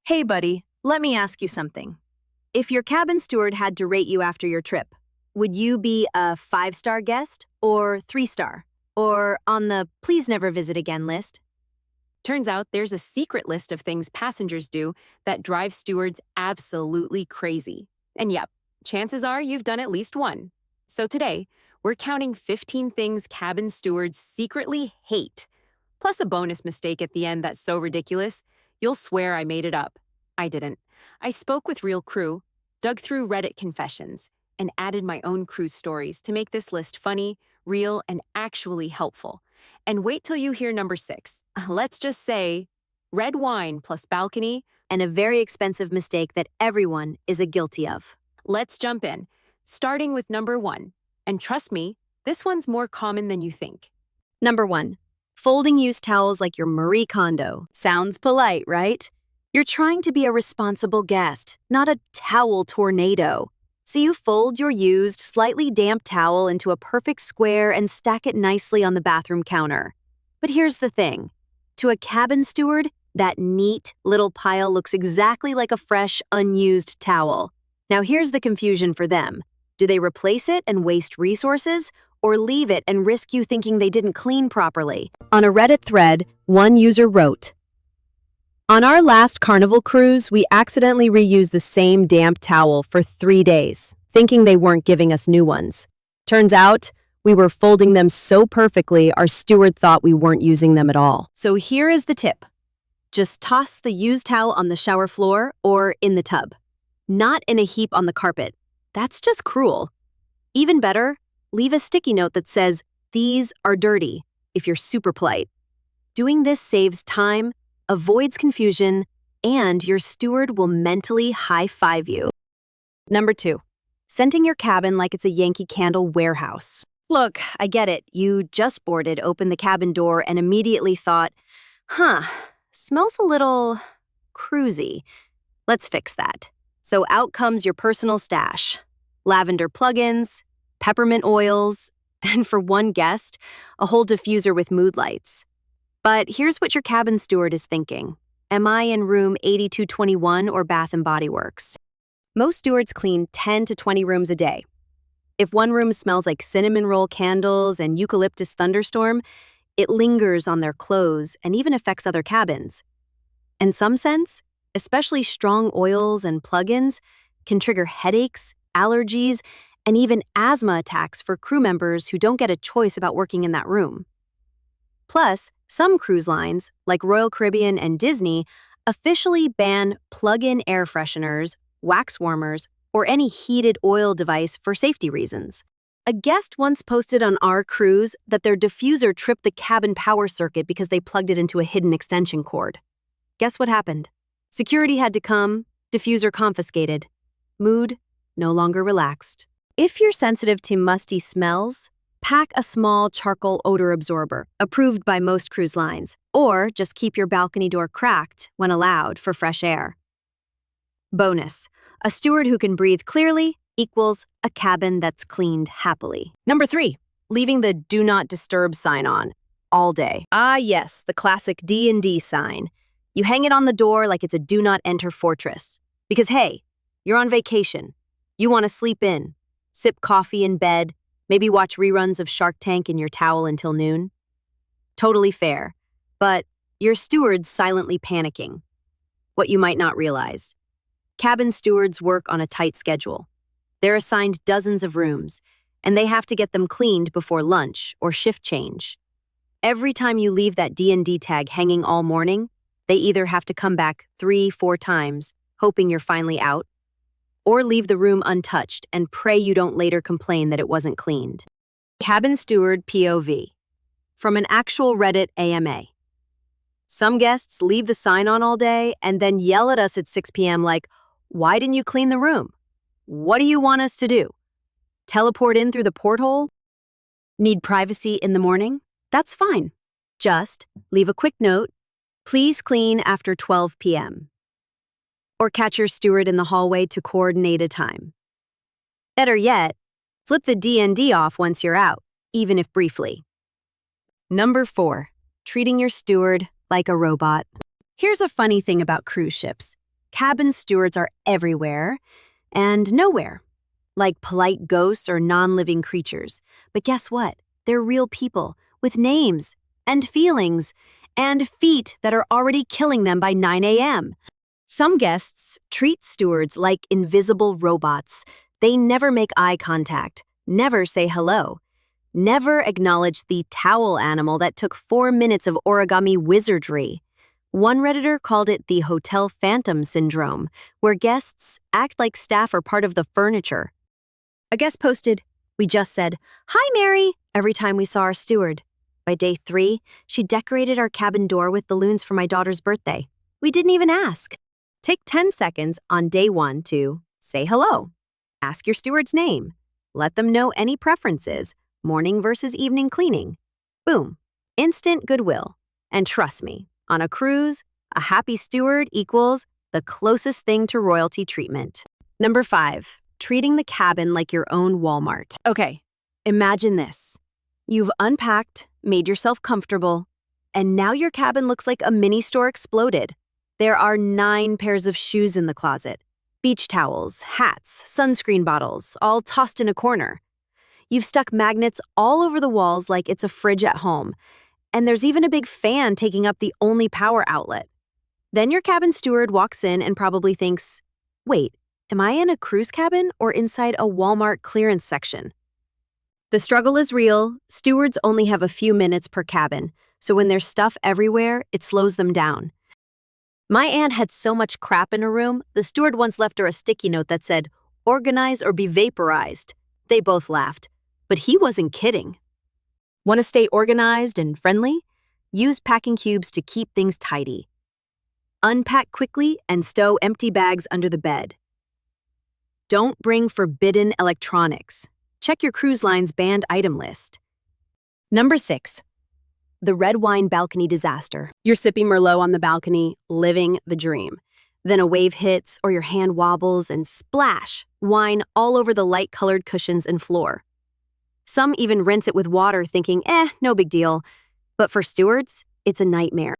Hey, buddy, let me ask you something. If your cabin steward had to rate you after your trip, would you be a 5-star guest or 3-star? Or on the please never visit again list? Turns out there's a secret list of things passengers do that drive stewards absolutely crazy. And yep, chances are you've done at least one. So today, we're counting 15 things cabin stewards secretly hate, plus a bonus mistake at the end that's so ridiculous, you'll swear I made it up. I didn't. I spoke with real crew, dug through Reddit confessions, and added my own cruise stories to make this list funny, real, and actually helpful. And wait till you hear number 6. Let's just say, red wine plus balcony, And a very expensive mistake that everyone is guilty of. let's jump in, starting with number 1. And trust me, this one's more common than you think. Number 1. Folding used towels like your Marie Kondo. Sounds polite, right? You're trying to be a responsible guest, not a towel tornado. So you fold your used, slightly damp towel into a perfect square and stack it nicely on the bathroom counter. But here's the thing. To a cabin steward, that neat little pile looks exactly like a fresh, unused towel. Now here's the confusion for them. Do they replace it and waste resources, or leave it and risk you thinking they didn't clean properly? On a Reddit thread, one user wrote, "On our last Carnival cruise, we accidentally reused the same damp towel for 3 days, thinking they weren't giving us new ones. Turns out, we were folding them so perfectly our steward thought we weren't using them at all." So here is the tip. Just toss the used towel on the shower floor or in the tub. Not in a heap on the carpet. That's just cruel. Even better, leave a sticky note that says, "These are dirty," if you're super polite. Doing this saves time, avoids confusion, and your steward will mentally high-five you. Number 2. Scenting your cabin like it's a Yankee Candle Warehouse. Look, I get it. You just boarded, opened the cabin door, and immediately thought, smells a little cruisy. Let's fix that. So out comes your personal stash. Lavender plugins, peppermint oils, and for one guest, a whole diffuser with mood lights. But here's what your cabin steward is thinking. Am I in room 8221 or Bath & Body Works? Most stewards clean 10 to 20 rooms a day. If one room smells like cinnamon roll candles and eucalyptus thunderstorm, it lingers on their clothes and even affects other cabins. In some sense, especially strong oils and plugins can trigger headaches, allergies, and even asthma attacks for crew members who don't get a choice about working in that room. Plus, some cruise lines, like Royal Caribbean and Disney, officially ban plug-in air fresheners, wax warmers, or any heated oil device for safety reasons. A guest once posted on our cruise that their diffuser tripped the cabin power circuit because they plugged it into a hidden extension cord. Guess what happened? Security had to come, diffuser confiscated. Mood no longer relaxed. If you're sensitive to musty smells, pack a small charcoal odor absorber, approved by most cruise lines, or just keep your balcony door cracked when allowed for fresh air. Bonus: a steward who can breathe clearly equals a cabin that's cleaned happily. Number 3, leaving the do not disturb sign on all day. Ah yes, the classic D&D sign. You hang it on the door like it's a do not enter fortress. Because hey, you're on vacation. You want to sleep in, sip coffee in bed, maybe watch reruns of Shark Tank in your towel until noon. Totally fair. But your steward's silently panicking. What you might not realize. Cabin stewards work on a tight schedule. They're assigned dozens of rooms, and they have to get them cleaned before lunch or shift change. Every time you leave that D&D tag hanging all morning, they either have to come back 3-4 times, hoping you're finally out, or leave the room untouched and pray you don't later complain that it wasn't cleaned. Cabin Steward POV. From an actual Reddit AMA. Some guests leave the sign on all day and then yell at us at 6 p.m. like, "Why didn't you clean the room? What do you want us to do? Teleport in through the porthole? Need privacy in the morning? That's fine. Just leave a quick note, please clean after 12 p.m. Or catch your steward in the hallway to coordinate a time. Better yet, flip the D&D off once you're out, even if briefly. Number 4, treating your steward like a robot. Here's a funny thing about cruise ships. Cabin stewards are everywhere and nowhere, like polite ghosts or non-living creatures. But guess what? They're real people with names and feelings and feet that are already killing them by 9 a.m. Some guests treat stewards like invisible robots. They never make eye contact, never say hello, never acknowledge the towel animal that took 4 minutes of origami wizardry. One Redditor called it the Hotel Phantom Syndrome, where guests act like staff are part of the furniture. A guest posted, "We just said, 'Hi, Mary,' every time we saw our steward. By day 3, she decorated our cabin door with balloons for my daughter's birthday. We didn't even ask." Take 10 seconds on day 1 to say hello. Ask your steward's name. Let them know any preferences, morning versus evening cleaning. Boom. Instant goodwill. And trust me, on a cruise, a happy steward equals the closest thing to royalty treatment. Number 5, treating the cabin like your own Walmart. Okay, imagine this. You've unpacked, made yourself comfortable, and now your cabin looks like a mini store exploded. There are 9 pairs of shoes in the closet, beach towels, hats, sunscreen bottles, all tossed in a corner. You've stuck magnets all over the walls like it's a fridge at home, and there's even a big fan taking up the only power outlet. Then your cabin steward walks in and probably thinks, "Wait, am I in a cruise cabin or inside a Walmart clearance section?" The struggle is real. Stewards only have a few minutes per cabin, so when there's stuff everywhere, it slows them down. My aunt had so much crap in her room, the steward once left her a sticky note that said, "Organize or be vaporized." They both laughed, but he wasn't kidding. Want to stay organized and friendly? Use packing cubes to keep things tidy. Unpack quickly and stow empty bags under the bed. Don't bring forbidden electronics. Check your cruise line's banned item list. Number 6. The red wine balcony disaster. You're sipping Merlot on the balcony, living the dream. Then a wave hits or your hand wobbles and splash, wine all over the light-colored cushions and floor. Some even rinse it with water thinking, no big deal. But for stewards, it's a nightmare.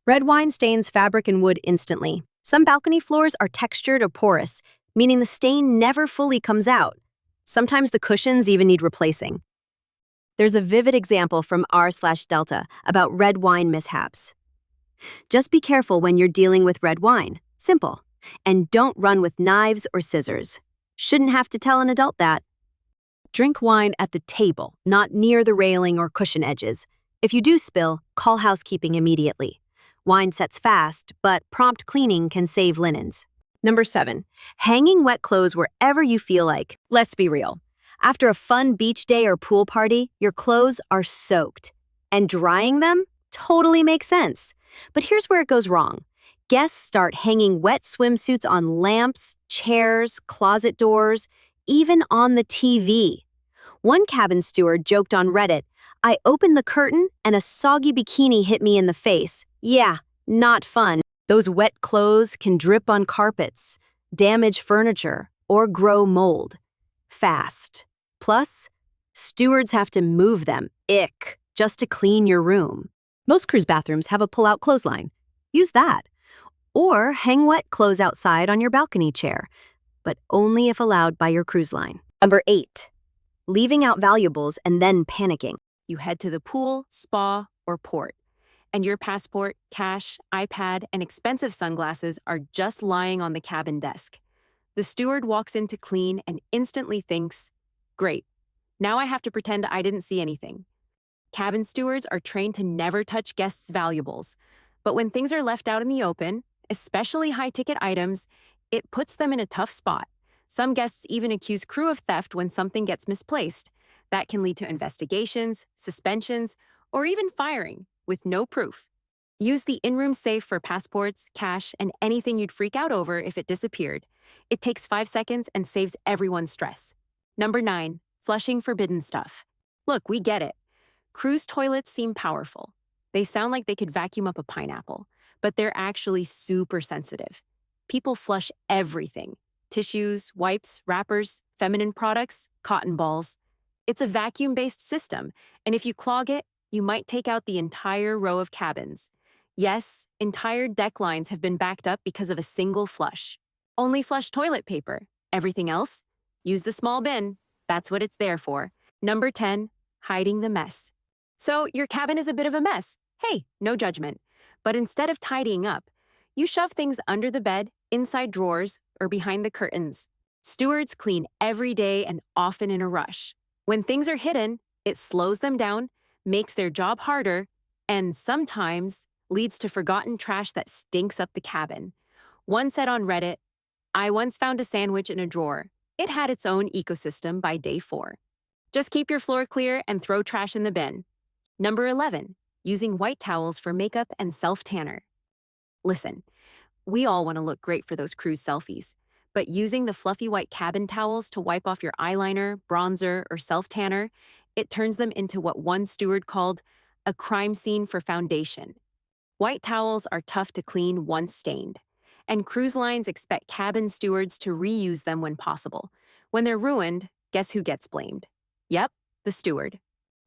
Red wine stains fabric and wood instantly. Some balcony floors are textured or porous, meaning the stain never fully comes out. Sometimes the cushions even need replacing. There's a vivid example from r/Delta about red wine mishaps. Just be careful when you're dealing with red wine. Simple. And don't run with knives or scissors. Shouldn't have to tell an adult that. Drink wine at the table, not near the railing or cushion edges. If you do spill, call housekeeping immediately. Wine sets fast, but prompt cleaning can save linens. Number 7, hanging wet clothes wherever you feel like. Let's be real. After a fun beach day or pool party, your clothes are soaked. And drying them totally makes sense. But here's where it goes wrong. Guests start hanging wet swimsuits on lamps, chairs, closet doors, even on the TV. One cabin steward joked on Reddit, "I opened the curtain and a soggy bikini hit me in the face. Yeah, not fun." Those wet clothes can drip on carpets, damage furniture, or grow mold. Fast. Plus, stewards have to move them, just to clean your room. Most cruise bathrooms have a pull-out clothesline. Use that. Or hang wet clothes outside on your balcony chair, but only if allowed by your cruise line. Number 8, leaving out valuables and then panicking. You head to the pool, spa, or port, and your passport, cash, iPad, and expensive sunglasses are just lying on the cabin desk. The steward walks in to clean and instantly thinks, "Great, now I have to pretend I didn't see anything." Cabin stewards are trained to never touch guests' valuables, but when things are left out in the open, especially high-ticket items, it puts them in a tough spot. Some guests even accuse crew of theft when something gets misplaced. That can lead to investigations, suspensions, or even firing with no proof. Use the in-room safe for passports, cash, and anything you'd freak out over if it disappeared. It takes 5 seconds and saves everyone's stress. Number 9, flushing forbidden stuff. Look, we get it. Cruise toilets seem powerful. They sound like they could vacuum up a pineapple, but they're actually super sensitive. People flush everything. Tissues, wipes, wrappers, feminine products, cotton balls. It's a vacuum-based system, and if you clog it, you might take out the entire row of cabins. Yes, entire deck lines have been backed up because of a single flush. Only flush toilet paper. Everything else? Use the small bin. That's what it's there for. Number 10, hiding the mess. So your cabin is a bit of a mess. Hey, no judgment. But instead of tidying up, you shove things under the bed, inside drawers, or behind the curtains. Stewards clean every day and often in a rush. When things are hidden, it slows them down, makes their job harder, and sometimes leads to forgotten trash that stinks up the cabin. One said on Reddit, I once found a sandwich in a drawer. It had its own ecosystem by day 4. Just keep your floor clear and throw trash in the bin. Number 11, using white towels for makeup and self-tanner. Listen, we all want to look great for those cruise selfies, but using the fluffy white cabin towels to wipe off your eyeliner, bronzer, or self-tanner, it turns them into what one steward called a crime scene for foundation. White towels are tough to clean once stained, and cruise lines expect cabin stewards to reuse them when possible. When they're ruined, guess who gets blamed? Yep, the steward.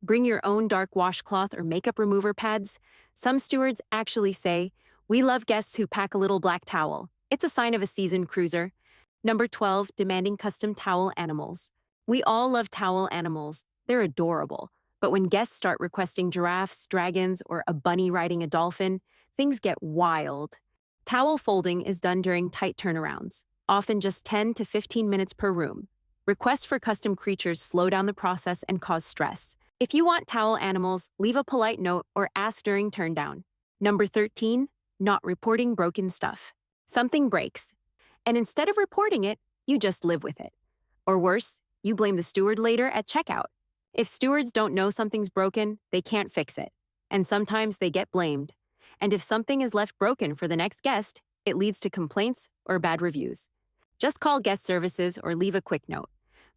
Bring your own dark washcloth or makeup remover pads. Some stewards actually say, we love guests who pack a little black towel. It's a sign of a seasoned cruiser. Number 12, demanding custom towel animals. We all love towel animals. They're adorable. But when guests start requesting giraffes, dragons, or a bunny riding a dolphin, things get wild. Towel folding is done during tight turnarounds, often just 10 to 15 minutes per room. Requests for custom creatures slow down the process and cause stress. If you want towel animals, leave a polite note or ask during turndown. Number 13, not reporting broken stuff. Something breaks, and instead of reporting it, you just live with it. Or worse, you blame the steward later at checkout. If stewards don't know something's broken, they can't fix it. And sometimes they get blamed. And if something is left broken for the next guest, it leads to complaints or bad reviews. Just call guest services or leave a quick note.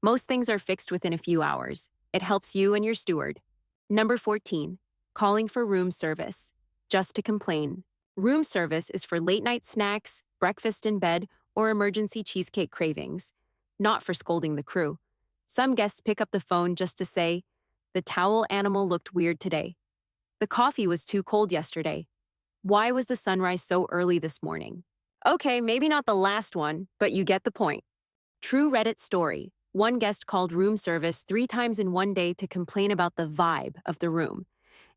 Most things are fixed within a few hours. It helps you and your steward. Number 14, calling for room service. Just to complain. Room service is for late-night snacks, breakfast in bed, or emergency cheesecake cravings. Not for scolding the crew. Some guests pick up the phone just to say, the towel animal looked weird today. The coffee was too cold yesterday. Why was the sunrise so early this morning? Okay, maybe not the last one, but you get the point. True Reddit story. One guest called room service 3 times in one day to complain about the vibe of the room.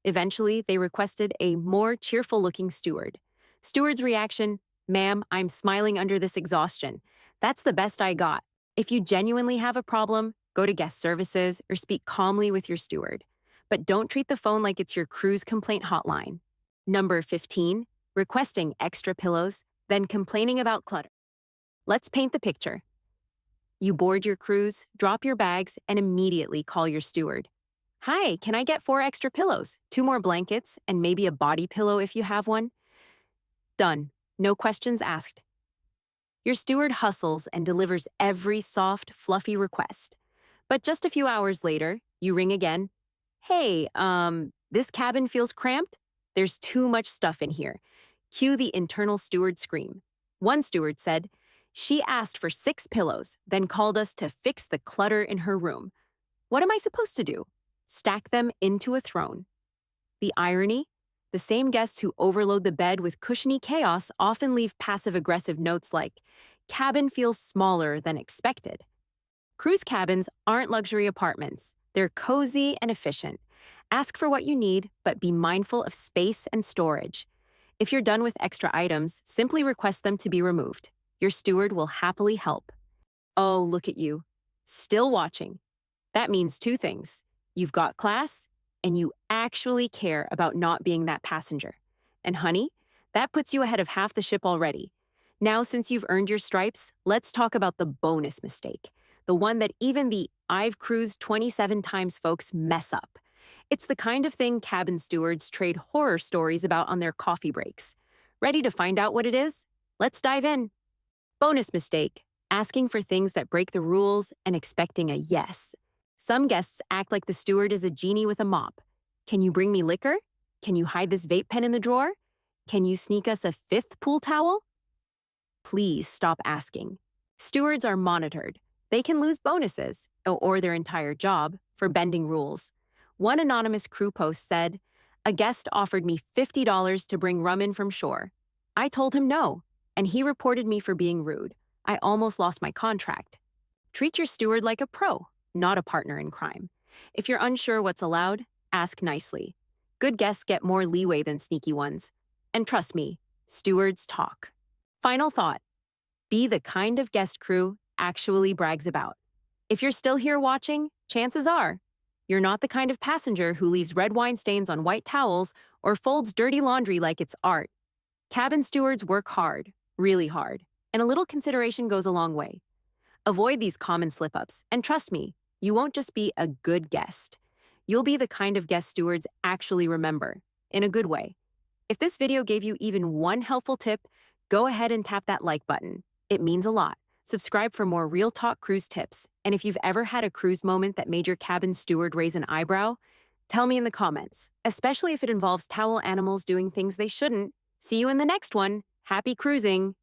Eventually, they requested a more cheerful-looking steward. Steward's reaction, ma'am, I'm smiling under this exhaustion. That's the best I got. If you genuinely have a problem, go to guest services or speak calmly with your steward. But don't treat the phone like it's your cruise complaint hotline. Number 15, requesting extra pillows, then complaining about clutter. Let's paint the picture. You board your cruise, drop your bags, and immediately call your steward. Hi, can I get 4 extra pillows, 2 more blankets, and maybe a body pillow if you have one? Done. No questions asked. Your steward hustles and delivers every soft, fluffy request. But just a few hours later, you ring again. Hey, this cabin feels cramped? There's too much stuff in here. Cue the internal steward scream. One steward said, she asked for 6 pillows, then called us to fix the clutter in her room. What am I supposed to do? Stack them into a throne. The irony? The same guests who overload the bed with cushiony chaos often leave passive-aggressive notes like, cabin feels smaller than expected. Cruise cabins aren't luxury apartments. They're cozy and efficient. Ask for what you need, but be mindful of space and storage. If you're done with extra items, simply request them to be removed. Your steward will happily help. Oh, look at you. Still watching. That means 2 things. You've got class, and you actually care about not being that passenger. And honey, that puts you ahead of half the ship already. Now, since you've earned your stripes, let's talk about the bonus mistake. The one that even the I've cruised 27 times folks mess up. It's the kind of thing cabin stewards trade horror stories about on their coffee breaks. Ready to find out what it is? Let's dive in. Bonus mistake, asking for things that break the rules and expecting a yes. Some guests act like the steward is a genie with a mop. Can you bring me liquor? Can you hide this vape pen in the drawer? Can you sneak us a 5th pool towel? Please stop asking. Stewards are monitored. They can lose bonuses, or their entire job, for bending rules. One anonymous crew post said, A guest offered me $50 to bring rum in from shore. I told him no, and he reported me for being rude. I almost lost my contract. Treat your steward like a pro, not a partner in crime. If you're unsure what's allowed, ask nicely. Good guests get more leeway than sneaky ones. And trust me, stewards talk. Final thought. Be the kind of guest crew actually brags about. If you're still here watching, chances are you're not the kind of passenger who leaves red wine stains on white towels or folds dirty laundry like it's art. Cabin stewards work hard, really hard, and a little consideration goes a long way. Avoid these common slip-ups, and trust me, you won't just be a good guest. You'll be the kind of guest stewards actually remember, in a good way. If this video gave you even one helpful tip, go ahead and tap that like button. It means a lot. Subscribe for more Real Talk cruise tips. And if you've ever had a cruise moment that made your cabin steward raise an eyebrow, tell me in the comments, especially if it involves towel animals doing things they shouldn't. See you in the next one. Happy cruising!